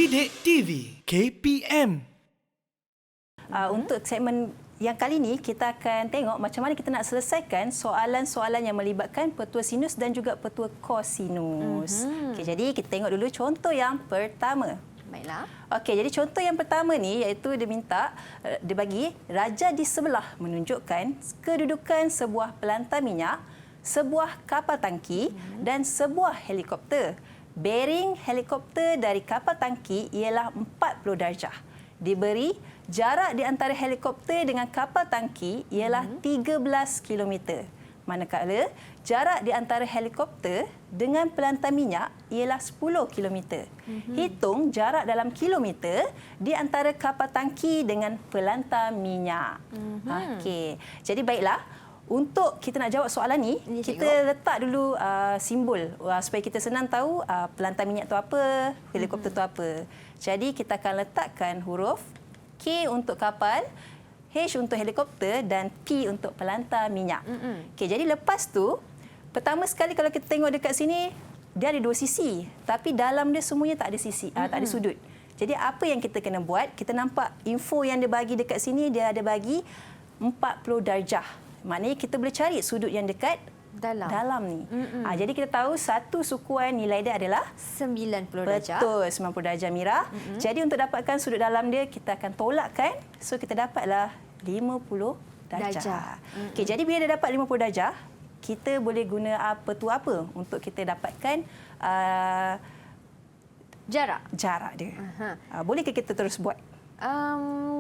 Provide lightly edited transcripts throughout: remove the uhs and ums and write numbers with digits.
Didik TV KPM. Untuk segmen yang kali ini, kita akan tengok macam mana kita nak selesaikan soalan-soalan yang melibatkan petua sinus dan juga petua kosinus. Okey, jadi kita tengok dulu contoh yang pertama. Baiklah. Okey, jadi contoh yang pertama ni iaitu dia bagi raja di sebelah menunjukkan kedudukan sebuah pelantar minyak, sebuah kapal tangki dan sebuah helikopter. Bearing helikopter dari kapal tangki ialah 40 darjah. Diberi jarak di antara helikopter dengan kapal tangki ialah 13 km. Manakala jarak di antara helikopter dengan pelantar minyak ialah 10 km. Hitung jarak dalam kilometer di antara kapal tangki dengan pelantar minyak. Okey. Jadi baiklah, untuk kita nak jawab soalan ni, kita letak dulu simbol supaya kita senang tahu pelantar minyak tu apa, helikopter tu apa. Jadi kita akan letakkan huruf K untuk kapal, H untuk helikopter dan P untuk pelantar minyak. Okey, jadi lepas tu, pertama sekali kalau kita tengok dekat sini, dia ada dua sisi. Tapi dalam dia semuanya tak ada sisi, tak ada sudut. Jadi apa yang kita kena buat, kita nampak info yang dia bagi dekat sini, dia ada bagi 40 darjah. Maknanya kita boleh cari sudut yang dekat dalam ni. Jadi kita tahu satu sukuan nilai dia adalah 90 darjah. Betul, 90 darjah Mira. Jadi untuk dapatkan sudut dalam dia, kita akan tolakkan. So kita dapatlah 50 darjah. Okey, jadi bila dia dapat 50 darjah, kita boleh guna petua apa untuk kita dapatkan jarak dia. Bolehkah kita terus buat?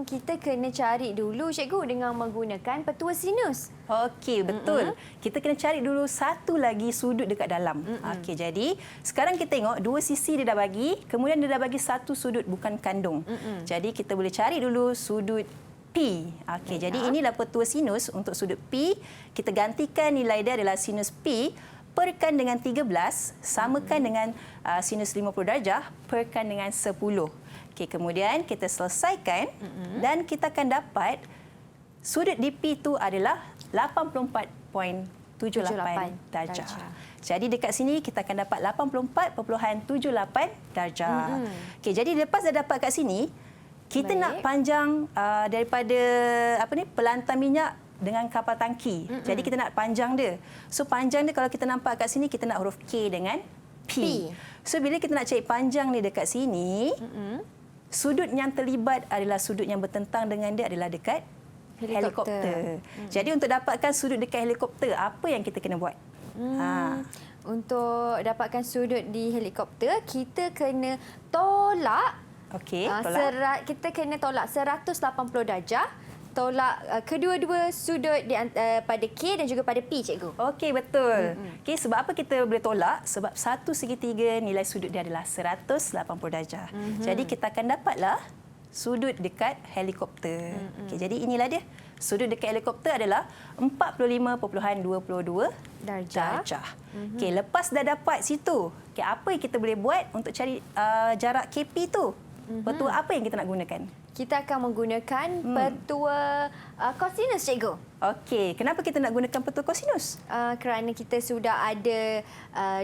Kita kena cari dulu, cikgu, dengan menggunakan petua sinus. Okey, betul. Kita kena cari dulu satu lagi sudut dekat dalam. Okey, jadi sekarang kita tengok dua sisi dia dah bagi, kemudian dia dah bagi satu sudut bukan kandung. Jadi kita boleh cari dulu sudut P. Okey, jadi inilah petua sinus untuk sudut P. Kita gantikan nilai dia adalah sinus P perkan dengan 13 samakan dengan sinus 50 darjah perkan dengan 10. Okey, kemudian kita selesaikan dan kita akan dapat sudut DP itu adalah 84.78 darjah. Jadi dekat sini kita akan dapat 84.78 darjah. Okey, jadi lepas dah dapat kat sini, kita nak panjang daripada pelantar minyak dengan kapal tangki. Jadi kita nak panjang dia. So panjang dia kalau kita nampak kat sini, kita nak huruf K dengan P. So bila kita nak cari panjang ni dekat sini, sudut yang terlibat adalah sudut yang bertentang dengan dia adalah dekat helikopter. Jadi untuk dapatkan sudut dekat helikopter, apa yang kita kena buat? Untuk dapatkan sudut di helikopter, kita kena tolak. Okey, tolak. Kita kena tolak 180 darjah. Tolak kedua-dua sudut pada K dan juga pada P, cikgu. Okey, betul. Okey, sebab apa kita boleh tolak? Sebab satu segitiga nilai sudut dia adalah 180 darjah. Jadi kita akan dapatlah sudut dekat helikopter. Okey, jadi inilah dia. Sudut dekat helikopter adalah 45.22 darjah. Okey, lepas dah dapat situ, okey, apa yang kita boleh buat untuk cari jarak KP tu? Petua apa yang kita nak gunakan? Kita akan menggunakan petua kosinus, cikgu. Okey, kenapa kita nak gunakan petua kosinus? Kerana kita sudah ada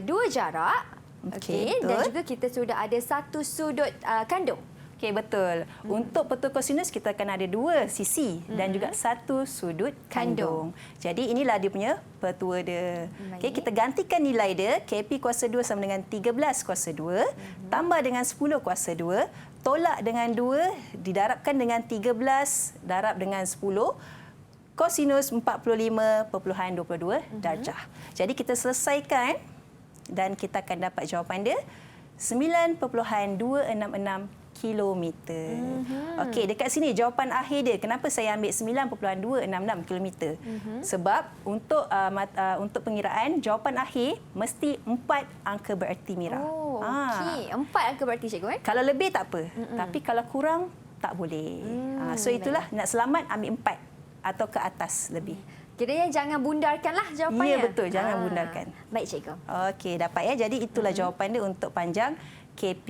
dua jarak, dan juga kita sudah ada satu sudut kandung. Okey, betul. Untuk petua kosinus, kita akan ada dua sisi dan juga satu sudut kandung. Jadi inilah dia punya petua dia. Okey, kita gantikan nilai dia, KP kuasa 2 sama dengan 13 kuasa 2, tambah dengan 10 kuasa 2, tolak dengan 2, didarabkan dengan 13, darab dengan 10, kosinus 45.22 darjah. Jadi kita selesaikan dan kita akan dapat jawapan dia 9.266 kilometer. Okey, dekat sini jawapan akhir dia. Kenapa saya ambil 9.266 kilometer? Sebab untuk pengiraan jawapan akhir mesti 4 angka bererti, Mira. Okey, 4 angka bererti, cikgu. Kalau lebih tak apa, tapi kalau kurang tak boleh. So itulah, nak selamat ambil 4 atau ke atas lebih. Kiranya jangan bundarkanlah jawapannya. Ya, betul, jangan bundarkan. Baik, cikgu. Okey, dapat ya. Jadi itulah jawapan dia untuk panjang KP.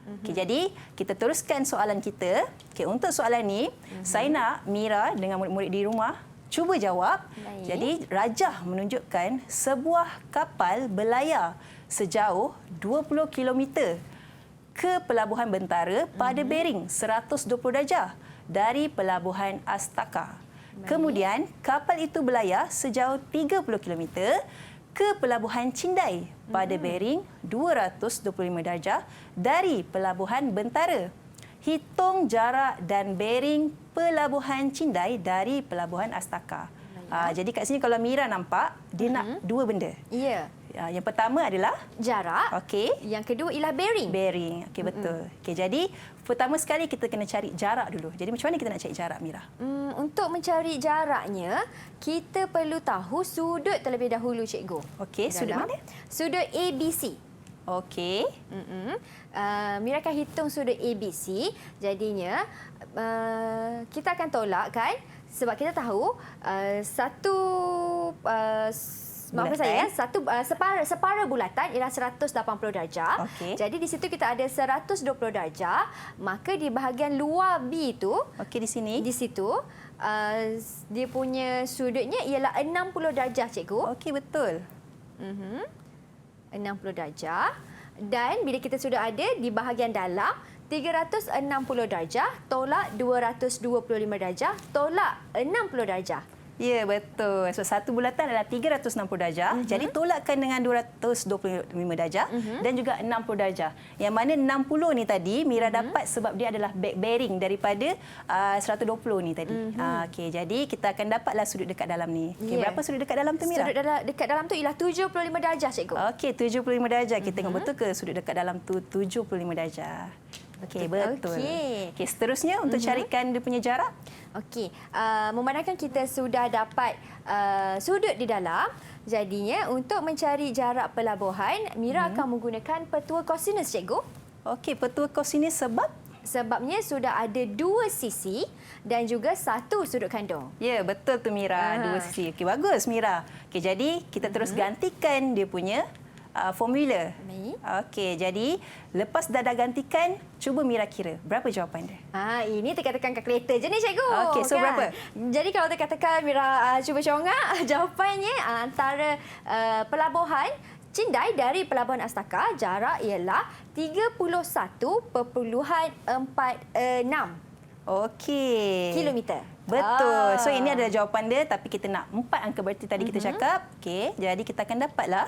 Okey, jadi kita teruskan soalan kita. Okey, untuk soalan ni, saya nak Mira dengan murid-murid di rumah cuba jawab. Baik. Jadi rajah menunjukkan sebuah kapal berlayar sejauh 20 km ke Pelabuhan Bentara pada bearing 120 darjah dari Pelabuhan Astaka. Kemudian, kapal itu berlayar sejauh 30 km ke Pelabuhan Cindai pada bearing 225 darjah dari Pelabuhan Bentara. Hitung jarak dan bearing Pelabuhan Cindai dari Pelabuhan Astaka. Jadi kat sini kalau Mira nampak, dia nak dua benda. Ya. Yang pertama adalah Jarak. okey, Yang kedua ialah bearing. bearing. Okey, betul. Okey, jadi pertama sekali kita kena cari jarak dulu. Jadi macam mana kita nak cari jarak, Mira? Untuk mencari jaraknya, kita perlu tahu sudut terlebih dahulu, cikgu. Okey, sudut Dalam mana? Sudut ABC. Okey. Mira akan hitung sudut ABC. Jadinya, kita akan tolak kan? Sebab kita tahu satu maafkan saya, separa bulatan ialah 180 darjah. Okey. Jadi di situ kita ada 120 darjah, maka di bahagian luar B itu, Okey, di sini. di situ dia punya sudutnya ialah 60 darjah, cikgu. Okey, betul. 60 darjah. Dan bila kita sudah ada di bahagian dalam 360 darjah tolak 225 darjah tolak 60 darjah. Ya, betul. So, satu bulatan adalah 360 darjah. Jadi, tolakkan dengan 225 darjah dan juga 60 darjah. Yang mana 60 ni tadi, Mira dapat sebab dia adalah back bearing daripada 120 ni tadi. Okey, jadi kita akan dapatlah sudut dekat dalam ni. Okay, Ya. berapa sudut dekat dalam tu, Mira? Sudut dekat dalam tu ialah 75 darjah, cikgu. Okey, 75 darjah. Kita tengok betul ke sudut dekat dalam tu 75 darjah? Okey, betul. Okey, seterusnya untuk carikan dia punya jarak. Okey, memandangkan kita sudah dapat sudut di dalam, jadinya untuk mencari jarak pelabuhan, Mira akan menggunakan petua kosinus, cikgu. Okey, petua kosinus Sebabnya sudah ada dua sisi dan juga satu sudut kandung. ya, betul tu, Mira. Dua sisi. Okey, bagus, Mira. Okey, jadi kita terus gantikan dia punya formula. Baik. Okey, jadi lepas dah gantikan, cuba Mira kira berapa jawapan dia. Ini tekan-tekan kalkulator je ni, cikgu. Okey, so berapa? Jadi kalau tekan-tekan, Mira cuba congak jawapannya antara pelabuhan Cindai dari Pelabuhan Astaka, jarak ialah 31.46 Okey. kilometer. Betul. So ini adalah jawapan dia, tapi kita nak 4 angka berarti tadi kita cakap. Okey, jadi kita akan dapatlah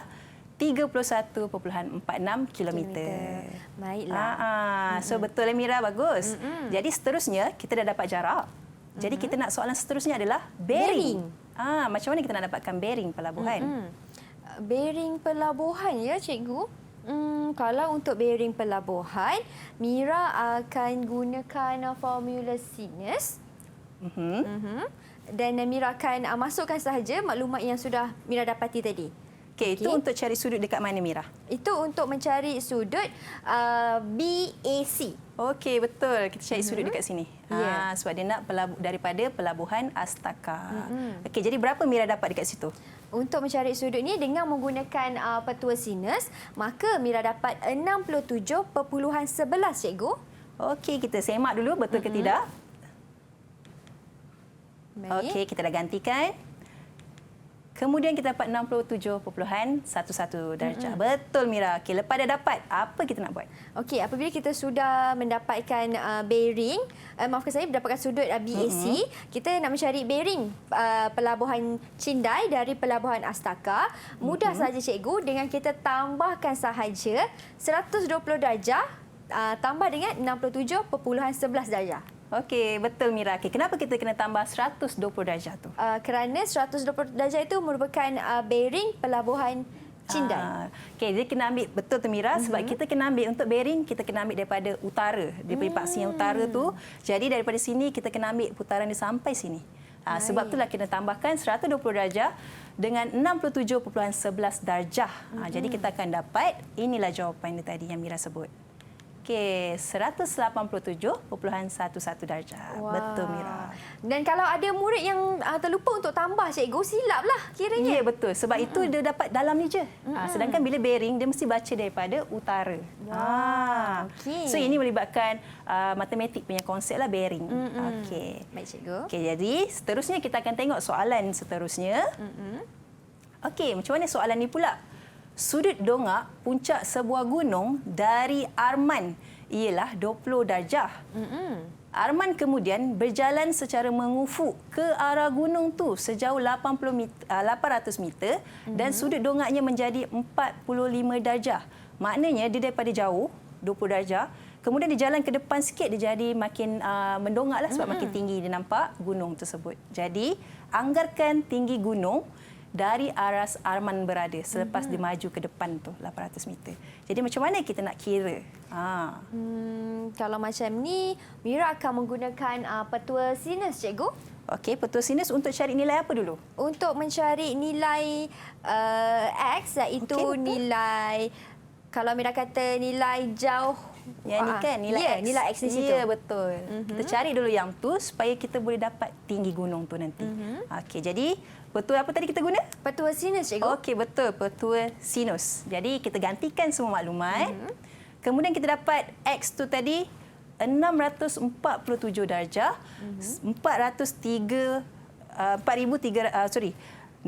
31.46 kilometer. Baiklah. So betul lah, Mira, bagus. Jadi seterusnya kita dah dapat jarak. Jadi kita nak soalan seterusnya adalah bearing. Macam mana kita nak dapatkan bearing pelabuhan? Bearing pelabuhan ya, cikgu. Kalau untuk bearing pelabuhan, Mira akan gunakan formula sinus. Dan Mira akan masukkan sahaja maklumat yang sudah Mira dapati tadi. Okey, itu untuk cari sudut dekat mana, Mira? Itu untuk mencari sudut BAC. Okey, betul. Kita cari sudut dekat sini. Ya. Sebab dia nak daripada Pelabuhan Astaka. Okey, jadi berapa Mira dapat dekat situ? Untuk mencari sudut ni dengan menggunakan petua sinus, maka Mira dapat 67.11, cikgu. Okey, kita semak dulu betul ke tidak. Baik. Okey, kita dah gantikan. Kemudian kita dapat 67.11 darjah. Betul, Mira. Okey, lepas dah dapat, apa kita nak buat? Okey, apabila kita sudah mendapatkan bearing, maafkan saya, mendapatkan sudut BAC, kita nak mencari bearing Pelabuhan Cindai dari Pelabuhan Astaka. Mudah saja, cikgu, dengan kita tambahkan sahaja 120 darjah tambah dengan 67.11 darjah. Okey, betul, Mira. Okey, kenapa kita kena tambah 120 darjah tu? Kerana 120 darjah itu merupakan bearing Pelabuhan Cindai. Okey, jadi kena ambil betul tu, Mira, sebab kita kena ambil untuk bearing, kita kena ambil daripada utara, daripada paksi yang utara tu. Jadi daripada sini kita kena ambil putaran dia sampai sini. Sebab itulah kita tambahkan 120 darjah dengan 67.11 darjah. Jadi kita akan dapat, inilah jawapan dia tadi yang Mira sebut. Okey, 187.11 darjah. Wah. Betul, Mira. Dan kalau ada murid yang terlupa untuk tambah, cikgu, silaplah kiranya. Ya, betul. Sebab itu dia dapat dalam ni je. Sedangkan bila bearing, dia mesti baca daripada utara. okey. So, ini melibatkan matematik punya konsep lah, bearing. Okey. Baik, cikgu. Okey, jadi seterusnya kita akan tengok soalan seterusnya. Okey, macam mana soalan ni pula? sudut dongak puncak sebuah gunung dari Arman ialah 20 darjah. Arman kemudian berjalan secara mengufuk ke arah gunung tu sejauh 800 meter dan sudut dongaknya menjadi 45 darjah. Maknanya dia daripada jauh 20 darjah, kemudian dia jalan ke depan sikit dia jadi makin mendongaklah sebab makin tinggi dia nampak gunung tersebut. Jadi anggarkan tinggi gunung dari arah Arman berada selepas dia maju ke depan tu 800 meter. Jadi macam mana kita nak kira? Kalau macam ni, Mira akan menggunakan petua sinus, cikgu. Okey, petua sinus untuk cari nilai apa dulu? Untuk mencari nilai X, iaitu Okey, betul. nilai, kalau Mira kata nilai jauh. Yang ni kan nilai ya, X. nilai X di situ. Ya, betul. Kita cari dulu yang tu supaya kita boleh dapat tinggi gunung tu nanti. Okey, jadi petua apa tadi kita guna? Petua sinus, cikgu. Okey, betul. Petua sinus. Jadi kita gantikan semua maklumat. Kemudian kita dapat X tu tadi 647 darjah, 647.4309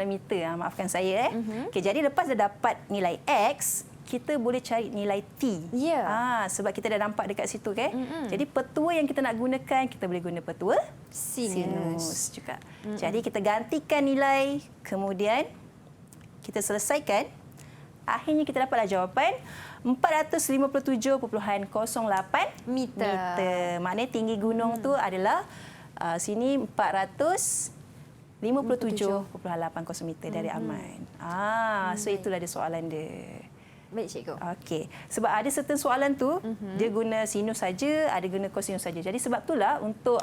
meter. Maafkan saya. Okey, jadi lepas dah dapat nilai X, kita boleh cari nilai T. Ya. Sebab kita dah nampak dekat situ kan. Jadi petua yang kita nak gunakan, kita boleh guna petua sinus juga. Jadi kita gantikan nilai, kemudian kita selesaikan. Akhirnya kita dapatlah jawapan 457.08 Meter. Maknanya tinggi gunung tu adalah sini 457.80 meter dari Arman. So itulah dia soalan dia. Baik, cikgu. Okey. Sebab ada certain soalan tu dia guna sinus saja, ada guna kosinus saja. Jadi sebab itulah untuk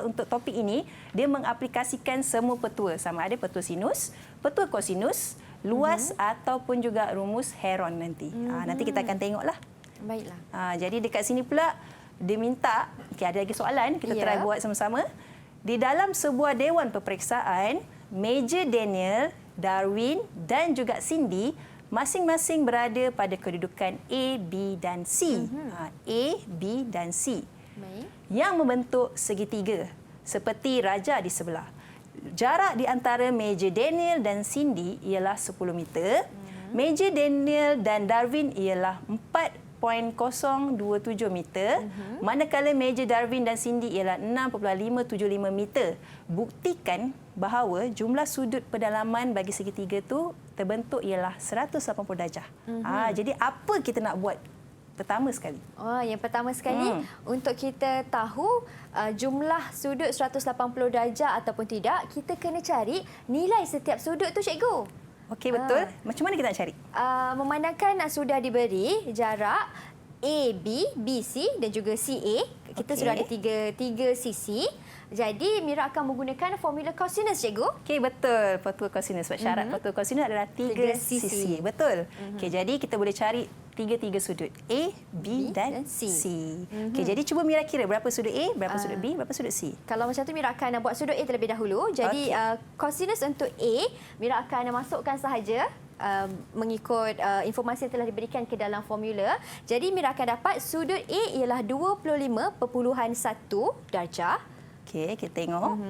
untuk topik ini dia mengaplikasikan semua petua, sama ada petua sinus, petua kosinus, luas ataupun juga rumus Heron nanti. Nanti kita akan tengoklah. Baiklah. Jadi dekat sini pula dia minta, ada lagi soalan, kita try buat sama-sama. Di dalam sebuah dewan peperiksaan, Major Daniel, Darwin dan juga Cindy masing-masing berada pada kedudukan A, B dan C. A, B dan C. Baik. Yang membentuk segitiga seperti raja di sebelah. Jarak di antara Major Daniel dan Cindy ialah 10 meter. Major Daniel dan Darwin ialah 4.027 meter. Manakala Major Darwin dan Cindy ialah 6.575 meter. Buktikan bahawa jumlah sudut pedalaman bagi segitiga tu terbentuk ialah 180 darjah. Jadi apa kita nak buat pertama sekali? Yang pertama sekali untuk kita tahu jumlah sudut 180 darjah ataupun tidak, kita kena cari nilai setiap sudut tu, cikgu. Okey, betul. Macam mana kita nak cari? Memandangkan sudah diberi jarak AB, BC dan juga CA. Kita sudah ada tiga sisi. Jadi Mira akan menggunakan formula kosinus, cikgu. Okey, betul. Petua kosinus. Sebab syarat petua kosinus adalah tiga sisi. Betul. Okey, jadi kita boleh cari tiga sudut. A, B dan C. Okey, jadi cuba Mira kira berapa sudut A, berapa sudut B, berapa sudut C. Kalau macam tu, Mira akan buat sudut A terlebih dahulu. Jadi kosinus untuk A, Mira akan masukkan sahaja mengikut informasi yang telah diberikan ke dalam formula. Jadi Mira akan dapat sudut A ialah 25.1 darjah. Okey, kita tengok.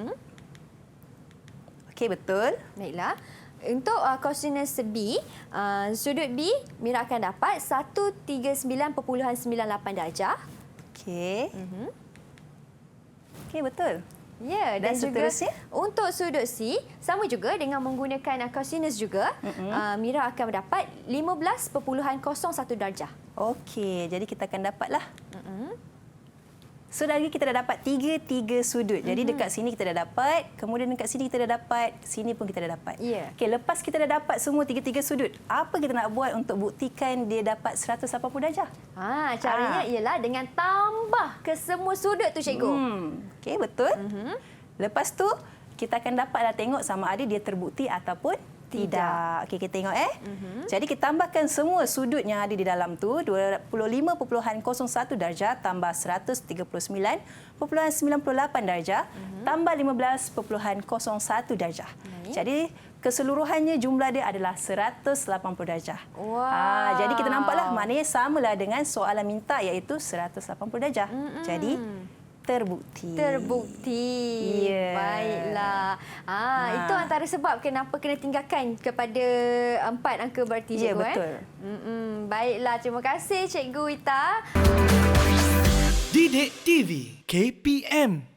Okey, betul. Baiklah. Untuk kosinus B, sudut B, Mira akan dapat 139.98 darjah. Okey. Okey, betul. Ya, dan juga seterusnya? untuk sudut C, sama juga dengan menggunakan kosinus juga, Mira akan mendapat 15.01 darjah. Okey, jadi kita akan dapatlah. So, dari kita dah dapat tiga sudut. Jadi dekat sini kita dah dapat, kemudian dekat sini kita dah dapat, sini pun kita dah dapat. Ya. Okey, lepas kita dah dapat semua tiga sudut, apa kita nak buat untuk buktikan dia dapat 180 darjah? Caranya ialah dengan tambah ke semua sudut tu, cikgu. Okey, betul. Lepas tu, kita akan dapatlah tengok sama ada dia terbukti ataupun tidak. Okey, kita tengok Jadi kita tambahkan semua sudut yang ada di dalam tu, 25.01 darjah tambah 139.98 darjah tambah 15.01 darjah. Jadi keseluruhannya jumlah dia adalah 180 darjah. Jadi kita nampaklah maknanya samalah dengan soalan minta iaitu 180 darjah. Jadi terbukti. Terbukti. Baiklah. Itu antara sebab kenapa kena tinggalkan kepada 4 angka berarti Ya, cikgu. betul. Baiklah, terima kasih Cikgu Wita. Didik TV KPM